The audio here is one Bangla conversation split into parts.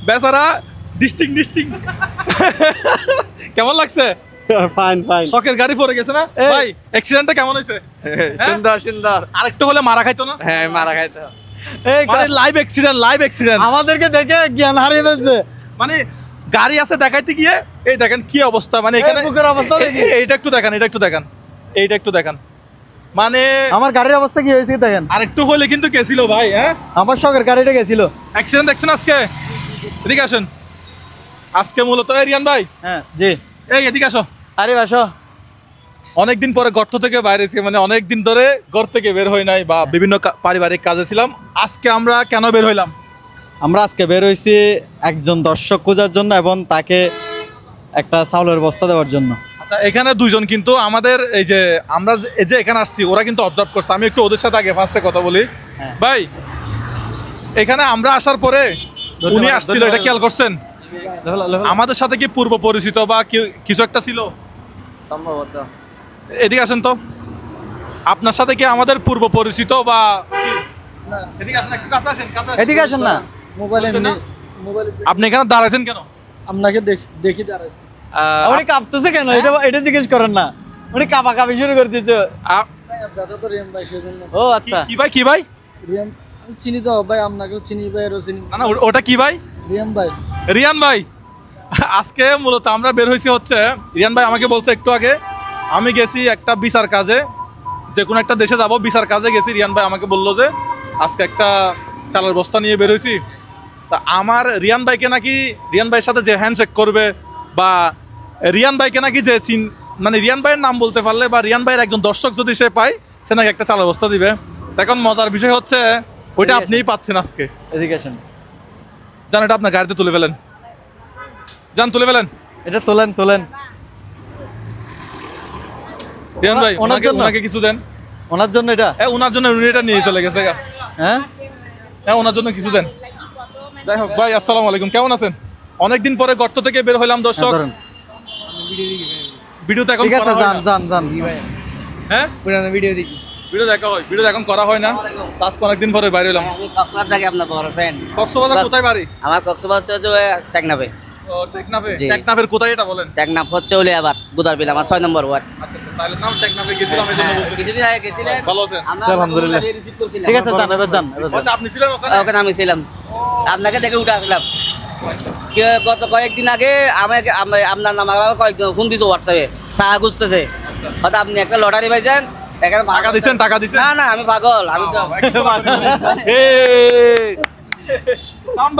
বেচারা ডিস্টিং কেমন লাগছে? Fine fine. শখের গাড়ি পড়ে গেছে না ভাই? অ্যাক্সিডেন্টটা কেমন হয়েছে? সুন্দর। আরেকটু হলে মারা খাইতো না? হ্যাঁ মারা খাইতো। মানে লাইভ অ্যাক্সিডেন্ট আমাদেরকে দেখে জ্ঞান হারিয়ে ফেলছে। মানে গাড়ি আছে দেখাইতে গিয়ে এই দেখেন কি অবস্থা। মানে এখানে এইটা একটু দেখান মানে আমার গাড়ির অবস্থা কি হয়েছে দেখেন। আরেকটু হলে কিন্তু গেছিল ভাই। হ্যাঁ আমার শখের গাড়িটা গেছিল। অ্যাক্সিডেন্ট দেখছেন আজকে? এদিকে আসেন। আজকে মূলত রিয়ান ভাই। হ্যাঁ জি। এই এদিকে আসো। আরে বাসো। অনেকদিন পরে গর্ত থেকে বাইরে এসে, মানে অনেকদিন ধরে ঘর থেকে বের হই নাই বা বিভিন্ন পারিবারিক কাজে ছিলাম। আজকে আমরা কেন বের হইলাম? আমরা আজকে বের হইছি একজন দর্শক খোঁজার জন্য এবং তাকে একটা চাউলের বস্তা দেওয়ার জন্য। আচ্ছা এখানে দুইজন কিন্তু আমাদের এই যে আমরা এই যে এখানে আসছি ওরা কিন্তু অবজার্ভ করছে। আমি একটু ওদের সাথে আগে ফার্স্টে কথা বলি। ভাই এখানে আমরা আসার পরে উনি আসছিল, এটা খেয়াল করছেন? আমাদের সাথে কি পূর্ব পরিচিত বা কিছু একটা ছিল? সম্ভবত। এদিকে আসেন তো। আপনার সাথে কি আমাদের পূর্ব পরিচিত বা এদিকে আসেন, একটু কাছে আসেন। এদিকে আসেন না। আপনি এখানে দাঁড়াইছেন কেন? আপনাকে দেখি দাঁড়াইছি। উনি কাঁপতেছে কেন এটা জিজ্ঞেস করেন না। উনি কাঁপাকাঁপি শুরু করে দিয়েছে। ও আচ্ছা। কি ভাই? রিয়ান চিনি তো ভাই, আপনাকেও চিনি ভাই, এরও চিনি। না ওটা কি ভাই? রিয়ান ভাই আজকে মূলত আমরা বের হয়েছি হচ্ছে, রিয়ান ভাই আমাকে বলছে একটু আগে, আমি গেছি একটা বিচার কাজে, যে কোনো একটা দেশে যাব, বিচার কাজে গেছি। রিয়ান ভাই আমাকে বললো যে আজকে একটা চালের বস্তা নিয়ে বের হয়েছি। তা আমার রিয়ান ভাইকে নাকি, রিয়ান ভাইয়ের সাথে যে হ্যান্ডশেক করবে বা রিয়ান ভাইকে নাকি যে মানে রিয়ান ভাইয়ের নাম বলতে পারলে বা রিয়ান ভাইয়ের একজন দর্শক যদি সে পায়, সে নাকি একটা চালের বস্তা দিবে। এখন মজার বিষয় হচ্ছে ওইটা আপনিই পাচ্ছেন আজকে। এদিকে আসেন। জান এটা আপনার গাড়িতে তুলে ফেলেন, যান তুলে ফেলেন। এটা তোলেন। রিয়ান ভাই ওনাকে কিছু দেন। ওনার জন্য এটা? হ্যাঁ ওনার জন্য, উনি এটা নিয়ে চলে গেছে। হ্যাঁ ওনার জন্য কিছু দেন। যাই হোক ভাই আসসালামু আলাইকুম, কেমন আছেন? অনেকদিন পরে গর্ত থেকে বের হইলাম দর্শক। ভিডিও তো এখন করা হয় না। যান। হ্যাঁ পুরানো ভিডিও দেখি। ভিডিও দেখা হয়, ভিডিও এখন করা হয় না। আজকে অনেকদিন পরে বাইরে হইলাম। আমি কক্সবাজার থাকি, আপনার বড় ফ্যান। কক্সবাজার কোথায় বাড়ি? আমার কক্সবাজার হচ্ছে টেকনাফে। ও টেকনাফের কোথায় এটা বলেন? টেকনাফ হচ্ছে উলিয়াবাদ বুদারবিল, আমার 6 নম্বর ওয়ার্ড। আচ্ছা তাহলে নাম টেকনাফে গেছিলাম এজন্য বলছি। কিছুদিন আগে গেছিলেন? ভালো আছেন? আলহামদুলিল্লাহ। ঠিক আছে যান। আচ্ছা আপনি ছিলেন ওখানে? ওখানে আমি ছিলাম, আপনাকে দেখে উঠে আসলাম। গত কয়েকদিন আগে আমাকে আপনার নাম কয়েকদিন ফোন দিয়েছে হোয়াটসঅ্যাপে, টাকা খুঁজতেছে। হয়তো আপনি একটা লটারি পাইছেন, টাকা দিচ্ছেন। না আমি পাগল, আমি তো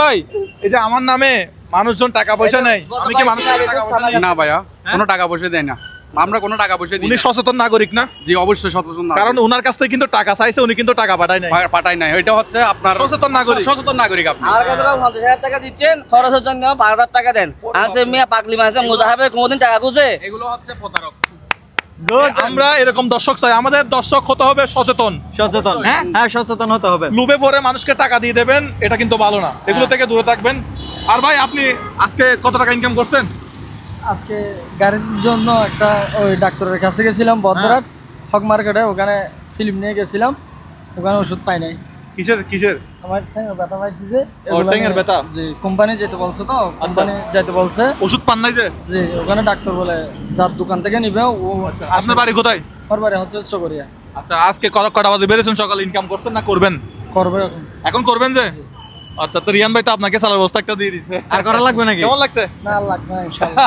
ভাই এই যে আমার নামে মানুষজন টাকা পয়সা নেই, আমি কি মানুষের টাকা পয়সা নেই? না ভাইয়া, কোনো টাকা পয়সা দেয় না, আমরা কোনো টাকা পয়সা দিই না। উনি সচেতন নাগরিক না? জি অবশ্যই সচেতন নাগরিক, কারণ ওনার কাছ থেকে কিন্তু টাকা চাইছে, উনি কিন্তু টাকা পাঠায় নাই। এটা হচ্ছে আপনার সচেতন নাগরিক আপনি। আমার কাছে 50,000 টাকা দিচ্ছেন, খরচের জন্য 5,000 টাকা দেন। আনছে মিয়া পাগলি মানুষের মুজাহাবে কোনদিন টাকা খুঁজে? এগুলো হচ্ছে প্রতারক। আমরা এরকম দর্শক চাই, আমাদের দর্শক হতে হবে সচেতন। হ্যাঁ সচেতন হতে হবে। লুবে পরে মানুষকে টাকা দিয়ে দেবেন, এটা কিন্তু ভালো না। এগুলো থেকে দূরে থাকবেন। আর ভাই আপনি আজকে কত টাকা ইনকাম করছেন? আজকে গাড়ির জন্য একটা ওই ডাক্তারের কাছে গেছিলাম বদরাট হক মার্কেটে, ওখানে স্লিপ নিয়ে গেছিলাম, ওখানে ওষুধ পাই নাই। কিসের? আমার ঠ্যাঙের ব্যথা পাইছি যে। ঠ্যাঙের ব্যথা? জি কোম্পানি যেতে বলছে, তো কোম্পানি যেতে বলছে। ওষুধ পান নাই যে? জি ওখানে ডাক্তার বলে যার দোকান থেকে নিবে ও। আপনার বাড়ি কোথায়? আমার বাড়ি হচ্ছে চকরিয়া। আচ্ছা আজকে কটা বাজে বেরিয়েছেন সকালে? ইনকাম করছেন না করবেন? করবে এখন করবেন যে? আচ্ছা তো রিয়ান ভাই তো আপনাকে সালার বস্তা একটা দিয়ে দিছে, আর করা লাগবে নাকি? কেমন লাগছে? না লাগবে না ইনশাআল্লাহ।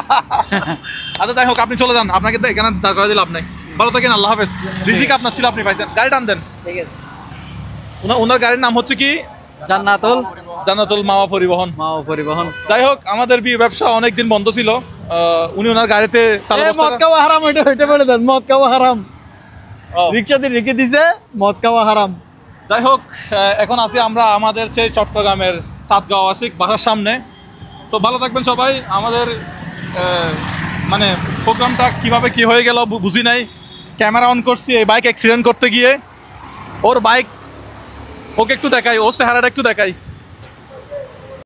আচ্ছা যাই হোক আপনি চলে যান, আপনাকে তো এখানে দাঁড় করে দিলাম নাই। ভালো থাকেন, আল্লাহ হাফেজ। রিজিক আপনার ছিল, আপনি পাইছেন। গাড়ি টান দেন। ঠিক আছে। ওনার গাড়ির নাম হচ্ছে কি? জান্নাতুল মাওয়া পরিবহন। যাই হোক আমাদের ব্যবসা অনেকদিন বন্ধ ছিল। উনি ওনার গাড়িতে মদ খাওয়া হারাম, ওইটা বলে দেন। মদ খাওয়া হারাম, রিক্সা দিয়ে রেখে দিছে, মদ খাওয়া হারাম। যাই হোক এখন আছি আমরা আমাদের সেই চট্টগ্রামের চাঁদগাঁও আশিক বাসার সামনে। তো ভালো থাকবেন সবাই। আমাদের মানে প্রোগ্রামটা কিভাবে কি হয়ে গেল বুঝি নাই। ক্যামেরা অন করছি এই বাইক অ্যাক্সিডেন্ট করতে গিয়ে। ওর বাইক ওকে একটু দেখাই, ওর চেহারাটা একটু দেখাই।